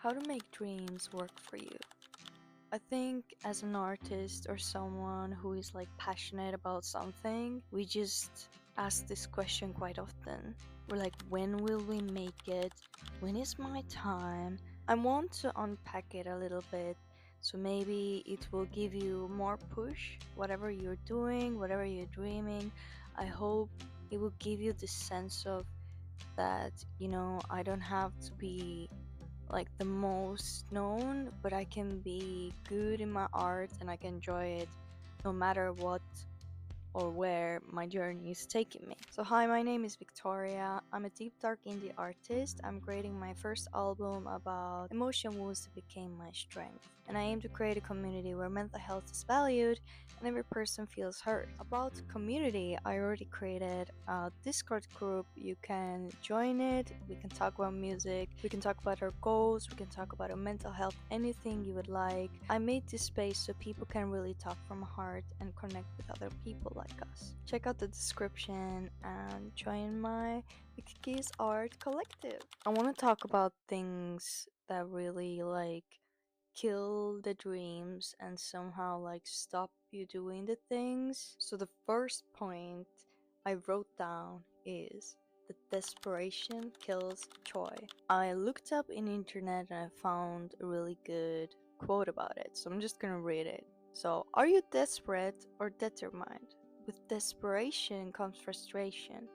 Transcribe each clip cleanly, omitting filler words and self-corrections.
How to make dreams work for you. I think as an artist or someone who is like passionate about something, we just ask this question quite often. We're like, when will we make it? When is my time? I want to unpack it a little bit, so maybe it will give you more push, whatever you're doing, whatever you're dreaming. I hope it will give you this sense of that, I don't have to be like the most known, but I can be good in my art and I can enjoy it no matter what or where my journey is taking me. So hi, my name is Victoria. I'm a deep dark indie artist. I'm creating my first album about emotion wounds that became my strength. And I aim to create a community where mental health is valued and every person feels heard. About community, I already created a Discord group. You can join it. We can talk about music. We can talk about our goals. We can talk about our mental health, anything you would like. I made this space so people can really talk from heart and connect with other people like us. Check out the description and join my Kiki's Art Collective. I want to talk about things that really kill the dreams and somehow stop you doing the things. So the first point I wrote down is that desperation kills joy. I looked up in internet and I found a really good quote about it, so I'm just gonna read it. So, are you desperate or determined? With desperation comes frustration.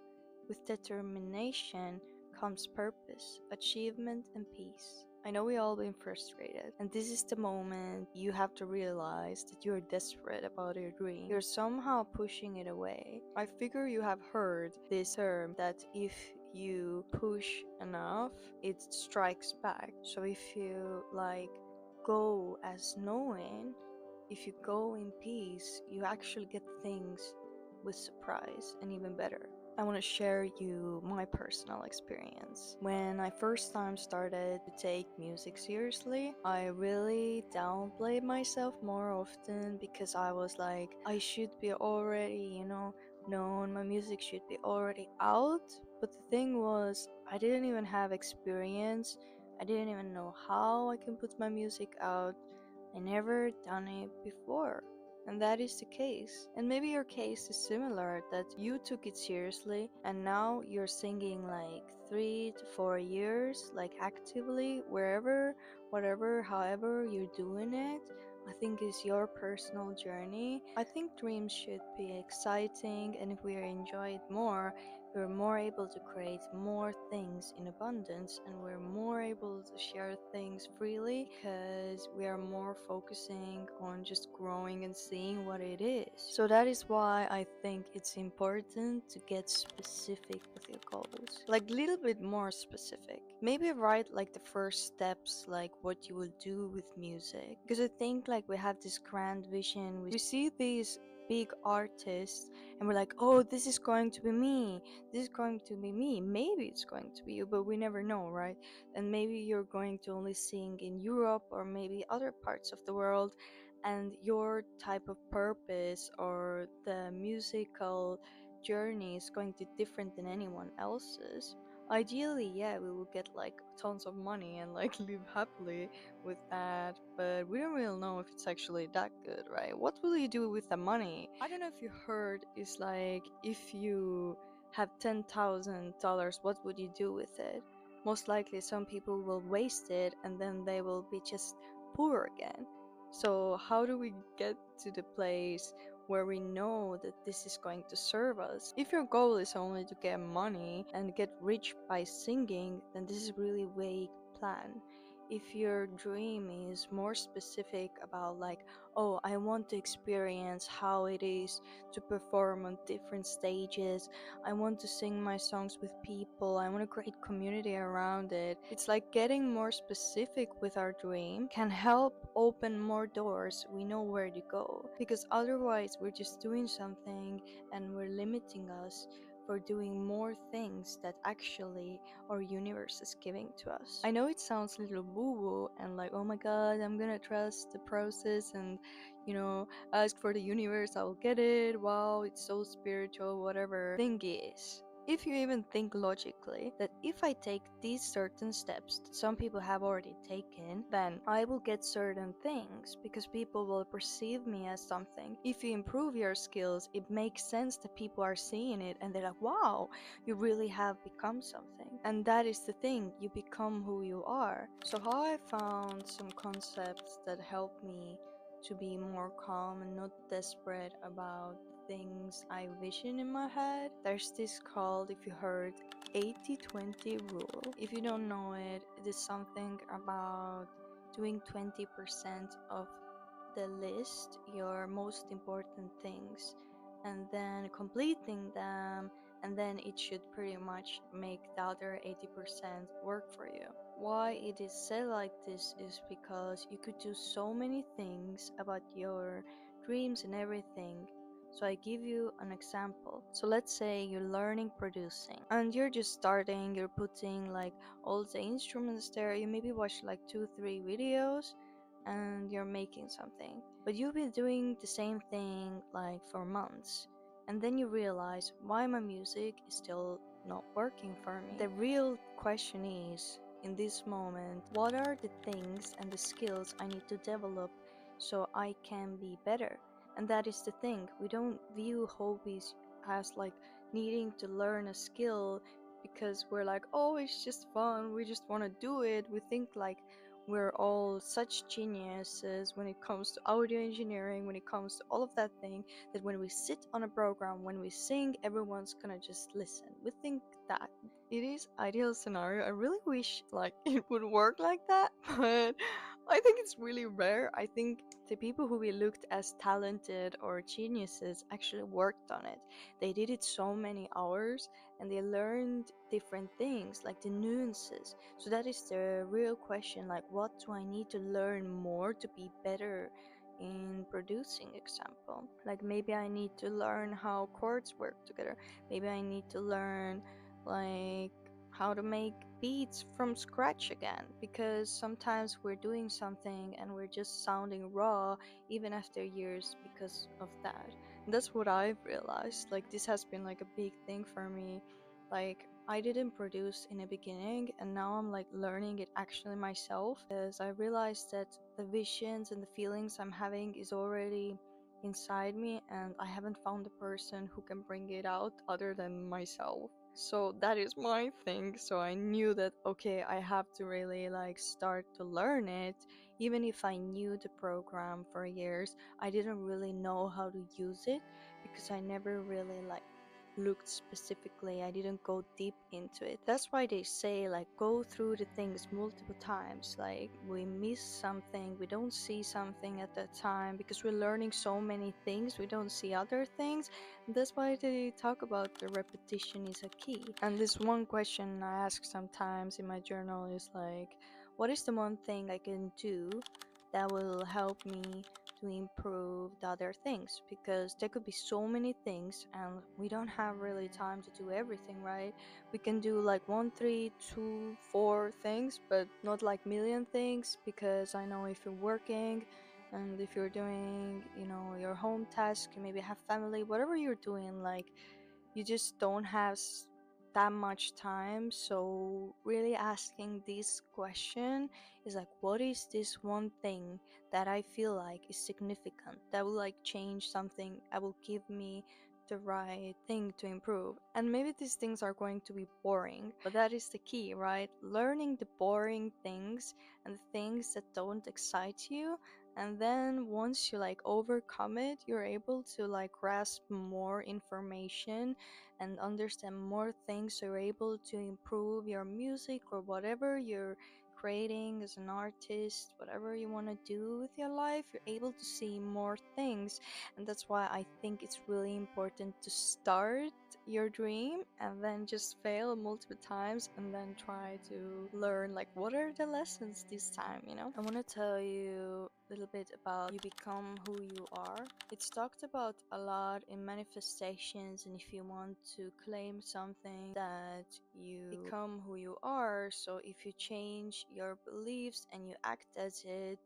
With determination comes purpose, achievement, and peace. I know we all been frustrated, and this is the moment you have to realize that you're desperate about your dream. You're somehow pushing it away. I figure you have heard this term that if you push enough, it strikes back. So if you go as knowing, if you go in peace, you actually get things with surprise and even better. I want to share you my personal experience. When I first time started to take music seriously, I really downplayed myself more often because I was like, I should be already, known, my music should be already out. But the thing was, I didn't even have experience. I didn't even know how I can put my music out. I never done it before. And that is the case. And maybe your case is similar, that you took it seriously and now you're singing 3 to 4 years, actively, wherever, whatever, however you're doing it. I think is your personal journey. I think dreams should be exciting, and if we enjoy it more, we're more able to create more things in abundance, and we're more able to share things freely because we are more focusing on just growing and seeing what it is. So that is why I think it's important to get specific with your goals, little bit more specific. Maybe write the first steps, what you will do with music, because I think we have this grand vision. We see these big artists and we're like, oh, this is going to be me, this is going to be me. Maybe it's going to be you, but we never know, right? And maybe you're going to only sing in Europe or maybe other parts of the world, and your type of purpose or the musical journey is going to be different than anyone else's. Ideally, yeah, we will get tons of money and live happily with that, but we don't really know if it's actually that good, right? What will you do with the money? I don't know if you heard, is if you have $10,000, what would you do with it? Most likely some people will waste it and then they will be just poor again. So how do we get to the place where we know that this is going to serve us? If your goal is only to get money and get rich by singing, then this is really vague plan. If your dream is more specific about oh, I want to experience how it is to perform on different stages, I want to sing my songs with people, I want to create community around it. It's getting more specific with our dream can help open more doors. We know where to go, because otherwise we're just doing something and we're limiting us for doing more things that actually our universe is giving to us. I know it sounds a little woo-woo and oh my god, I'm gonna trust the process and ask for the universe, I'll get it, wow, it's so spiritual, whatever. Thing is, If you even think logically that if I take these certain steps that some people have already taken, then I will get certain things because people will perceive me as something. If you improve your skills, it makes sense that people are seeing it and they're like, wow, you really have become something. And that is the thing, you become who you are. So, how I found some concepts that help me to be more calm and not desperate about things I vision in my head. There's this called, if you heard, 80-20 rule. If you don't know it, it is something about doing 20% of the list, your most important things, and then completing them, and then it should pretty much make the other 80% work for you. Why it is said like this is because you could do so many things about your dreams and everything. So I give you an example. So let's say you're learning producing and you're just starting, you're putting like all the instruments there, you maybe watch like 2-3 videos and you're making something. But you've been doing the same thing like for months. And then you realize why my music is still not working for me. The real question is, in this moment, what are the things and the skills I need to develop so I can be better? And that is the thing. We don't view hobbies as like needing to learn a skill because we're like, oh, it's just fun. We just want to do it. We think like we're all such geniuses when it comes to audio engineering, when it comes to all of that thing, that when we sit on a program, when we sing, everyone's gonna just listen. We think that it is ideal scenario. I really wish like it would work like that, but I think it's really rare. I think the people who we looked as talented or geniuses actually worked on it. They did it so many hours and they learned different things like the nuances. So that is the real question, like what do I need to learn more to be better in producing, example? Like maybe I need to learn how chords work together. Maybe I need to learn like how to make beats from scratch again, because sometimes we're doing something and we're just sounding raw even after years because of that. And that's what I've realized. Like this has been like a big thing for me. Like I didn't produce in the beginning and now I'm like learning it actually myself, because I realized that the visions and the feelings I'm having is already inside me and I haven't found a person who can bring it out other than myself. So that is my thing. So I knew that okay, I have to really like start to learn it. Even if I knew the program for years, I didn't really know how to use it because I never really like looked specifically. I didn't go deep into it. That's why they say like go through the things multiple times. Like we miss something, we don't see something at that time because we're learning so many things, we don't see other things. And that's why they talk about the repetition is a key. And this one question I ask sometimes in my journal is like, what is the one thing I can do that will help me to improve the other things? Because there could be so many things and we don't have really time to do everything, right? We can do like 1, 3, 2, 4 things, but not like million things, because I know if you're working and if you're doing, your home task, you maybe have family, whatever you're doing, like you just don't have that much time. So really asking this question is like, what is this one thing that I feel like is significant, that will like change something, that will give me the right thing to improve? And maybe these things are going to be boring, but that is the key, right? Learning the boring things and the things that don't excite you, and then once you like overcome it, you're able to like grasp more information and understand more things, so you're able to improve your music or whatever you're creating as an artist, whatever you want to do with your life, you're able to see more things. And that's why I think it's really important to start your dream and then just fail multiple times and then try to learn like what are the lessons this time. I want to tell you a little bit about you become who you are. It's talked about a lot in manifestations, and if you want to claim something, that you become who you are. So if you change your beliefs and you act as it,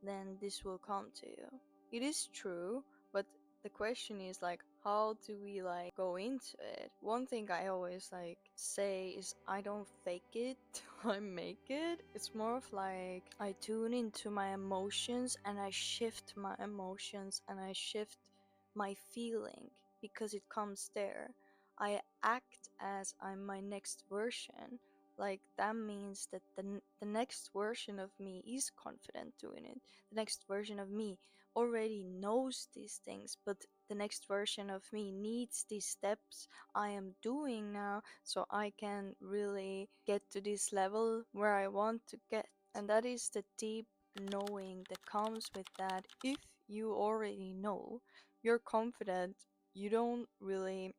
then this will come to you. It is true, but the question is like, how do we like go into it? One thing I always like say is I don't fake it, I make it. It's more of like I tune into my emotions and I shift my emotions and I shift my feeling because it comes there. I act as I'm my next version. Like that means that the next version of me is confident doing it. The next version of me already knows these things, but the next version of me needs these steps I am doing now so I can really get to this level where I want to get. And that is the deep knowing that comes with that. If you already know, you're confident, you don't really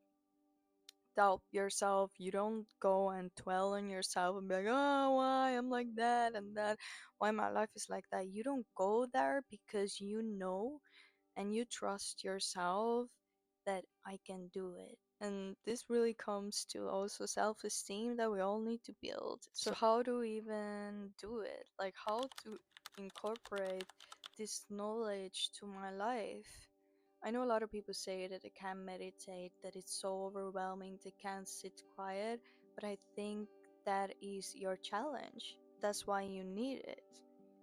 doubt yourself, you don't go and dwell on yourself and be like, oh, why I'm like that and that, why my life is like that. You don't go there because you know and you trust yourself that I can do it. And this really comes to also self esteem that we all need to build. So, how do we even do it? Like, how to incorporate this knowledge to my life? I know a lot of people say that they can't meditate, that it's so overwhelming, they can't sit quiet, but I think that is your challenge. That's why you need it.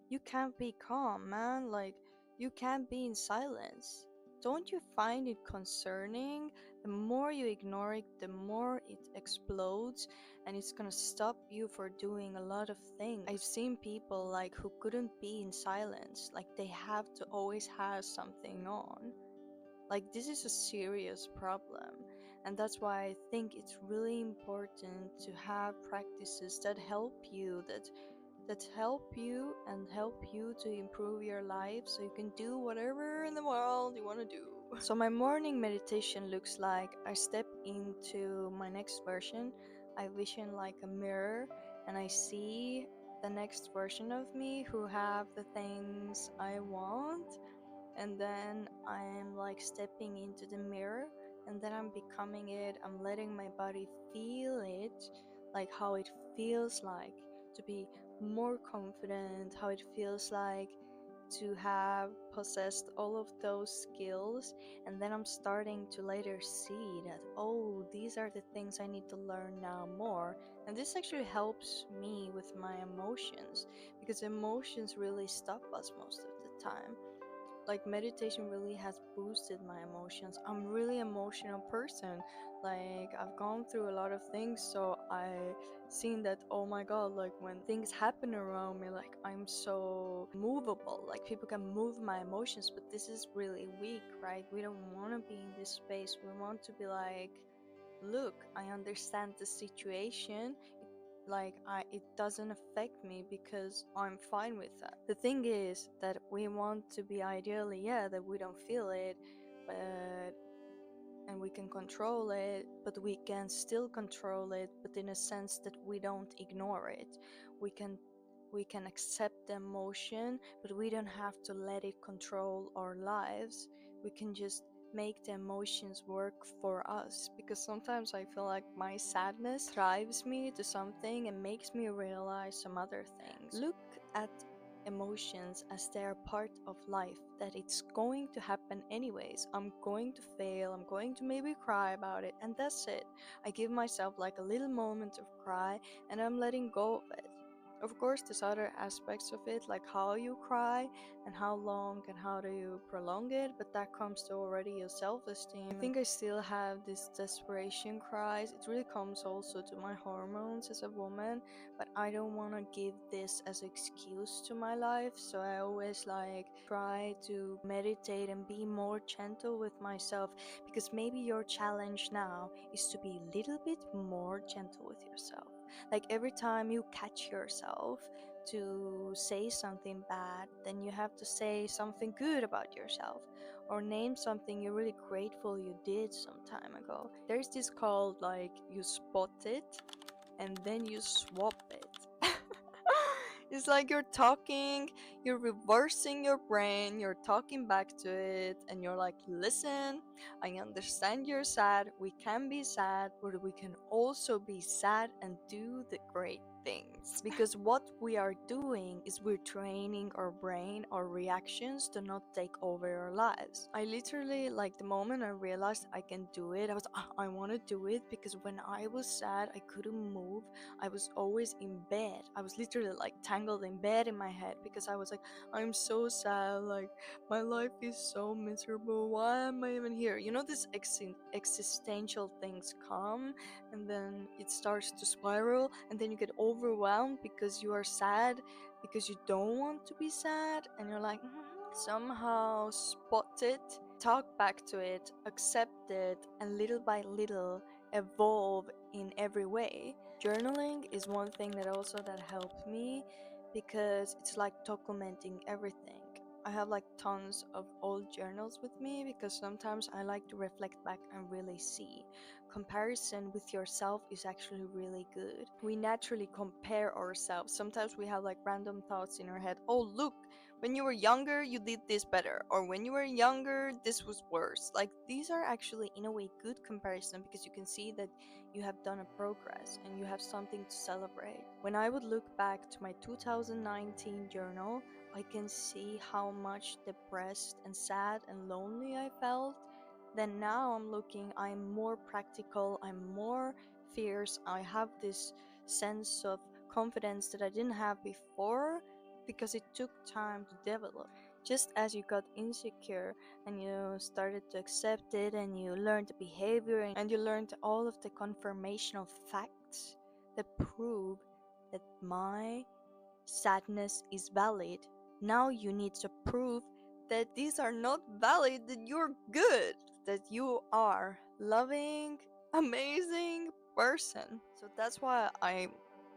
You can't be calm, man. Like, you can't be in silence. Don't you find it concerning? The more you ignore it, the more it explodes, and it's gonna stop you for doing a lot of things. I've seen people like who couldn't be in silence, like they have to always have something on. Like, this is a serious problem, and that's why I think it's really important to have practices that help you, that help you and help you to improve your life so you can do whatever in the world you want to do. So my morning meditation looks like I step into my next version. I vision like a mirror and I see the next version of me who have the things I want, and then I'm like stepping into the mirror and then I'm becoming it. I'm letting my body feel it, like how it feels like to be more confident, how it feels like to have possessed all of those skills. And then I'm starting to later see that, oh, these are the things I need to learn now more. And this actually helps me with my emotions because emotions really stop us most of the time. Like, meditation really has boosted my emotions. I'm really emotional person. Like, I've gone through a lot of things, so I seen that, oh my god, like when things happen around me, like I'm so movable, like people can move my emotions, but this is really weak, right? We don't want to be in this space. We want to be like, look, I understand the situation, like it doesn't affect me because I'm fine with that. The thing is that we want to be ideally, yeah, that we don't feel it, but and we can control it, but we can still control it, but in a sense that we don't ignore it. We can accept the emotion, but we don't have to let it control our lives. We can just make the emotions work for us, because sometimes I feel like my sadness drives me to something and makes me realize some other things. Look at emotions as they're part of life, that it's going to happen anyways. I'm going to fail, I'm going to maybe cry about it, and that's it. I give myself like a little moment of cry and I'm letting go of it. Of course, there's other aspects of it, like how you cry and how long and how do you prolong it, but that comes to already your self-esteem. I think I still have this desperation cries. It really comes also to my hormones as a woman, but I don't want to give this as excuse to my life, so I always like try to meditate and be more gentle with myself, because maybe your challenge now is to be a little bit more gentle with yourself. Like, every time you catch yourself to say something bad, then you have to say something good about yourself, or name something you're really grateful you did some time ago. There's this called like you spot it and then you swap it. It's like you're talking, you're reversing your brain, you're talking back to it, and you're like, listen, I understand you're sad. We can be sad, but we can also be sad and do the great things. Because what we are doing is we're training our brain, our reactions to not take over our lives. I literally, like, the moment I realized I can do it, I was, I want to do it, because when I was sad, I couldn't move. I was always in bed. I was literally like tangled in bed in my head because I was like, I'm so sad. Like, my life is so miserable. Why am I even here? You know, these existential things come, and then it starts to spiral, and then you get overwhelmed because you are sad, because you don't want to be sad, and you're like, somehow spot it, talk back to it, accept it, and little by little evolve in every way. Journaling is one thing that also that helped me, because it's like documenting everything. I have like tons of old journals with me because sometimes I like to reflect back and really see. Comparison with yourself is actually really good. We naturally compare ourselves. Sometimes we have like random thoughts in our head. Oh, look, when you were younger, you did this better. Or when you were younger, this was worse. Like, these are actually, in a way, good comparison, because you can see that you have done a progress and you have something to celebrate. When I would look back to my 2019 journal, I can see how much depressed and sad and lonely I felt. Then now I'm looking, I'm more practical, I'm more fierce, I have this sense of confidence that I didn't have before, because it took time to develop. Just as you got insecure and you started to accept it, and you learned the behavior, and you learned all of the confirmational facts that prove that my sadness is valid. Now you need to prove that these are not valid, that you're good, that you are loving, amazing person. So that's why I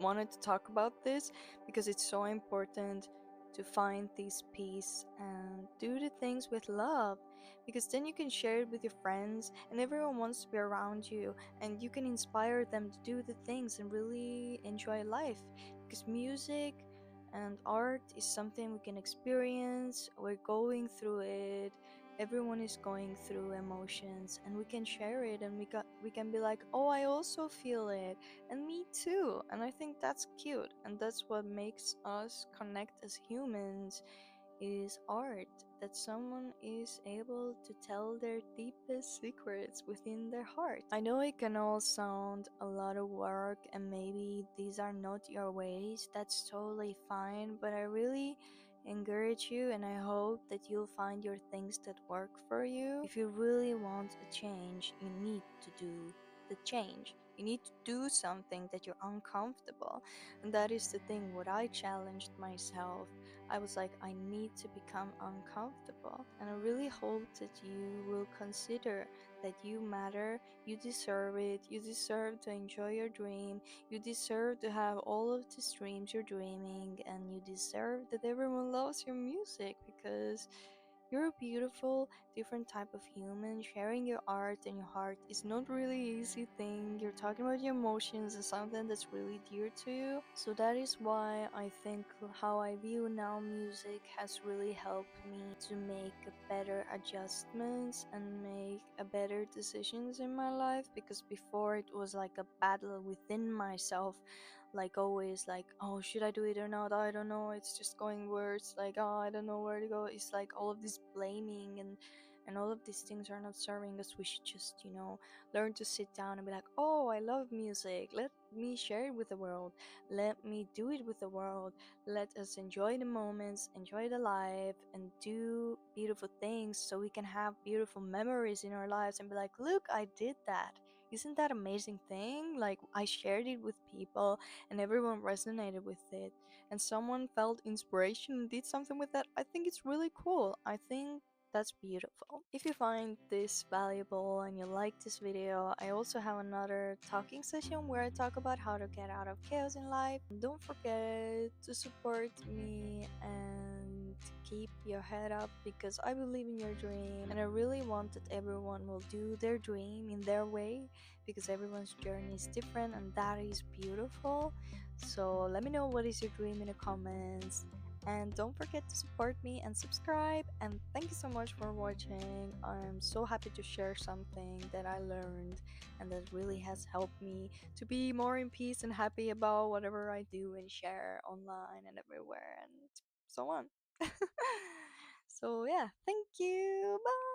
wanted to talk about this, because it's so important to find this peace and do the things with love, because then you can share it with your friends and everyone wants to be around you, and you can inspire them to do the things and really enjoy life, because music and art is something we can experience. We're going through it, everyone is going through emotions, and we can share it, and we can be like, oh, I also feel it, and me too. And I think that's cute, and that's what makes us connect as humans, is art, that someone is able to tell their deepest secrets within their heart. I know it can all sound a lot of work, and maybe these are not your ways. That's totally fine, but I really encourage you, and I hope that you'll find your things that work for you. If you really want a change, you need to do the change. You need to do something that you're uncomfortable. And that is the thing, what I challenged myself. I was like, I need to become uncomfortable. And I really hope that you will consider that you matter, you deserve it, you deserve to enjoy your dream, you deserve to have all of the dreams you're dreaming, and you deserve that everyone loves your music, because you're a beautiful, different type of human. Sharing your art and your heart is not really easy thing. You're talking about your emotions and something that's really dear to you. So that is why I think how I view now music has really helped me to make a better adjustments and make a better decisions in my life, because before it was like a battle within myself, like always, like, oh, should I do it or not, I don't know, it's just going worse, like, oh, I don't know where to go. It's like all of this blaming, and all of these things are not serving us. We should just, learn to sit down and be like, oh, I love music, let me share it with the world, let me do it with the world, let us enjoy the moments, enjoy the life, and do beautiful things, so we can have beautiful memories in our lives and be like, look, I did that. Isn't that amazing thing? Like, I shared it with people and everyone resonated with it, and someone felt inspiration and did something with that. I think it's really cool. I think that's beautiful. If you find this valuable and you like this video, I also have another talking session where I talk about how to get out of chaos in life. Don't forget to support me and keep your head up, because I believe in your dream, and I really want that everyone will do their dream in their way, because everyone's journey is different, and that is beautiful. So let me know what is your dream in the comments, And don't forget to support me and subscribe. And thank you so much for watching. I'm so happy to share something that I learned and that really has helped me to be more in peace and happy about whatever I do and share online and everywhere and so on. So, yeah, thank you. Bye.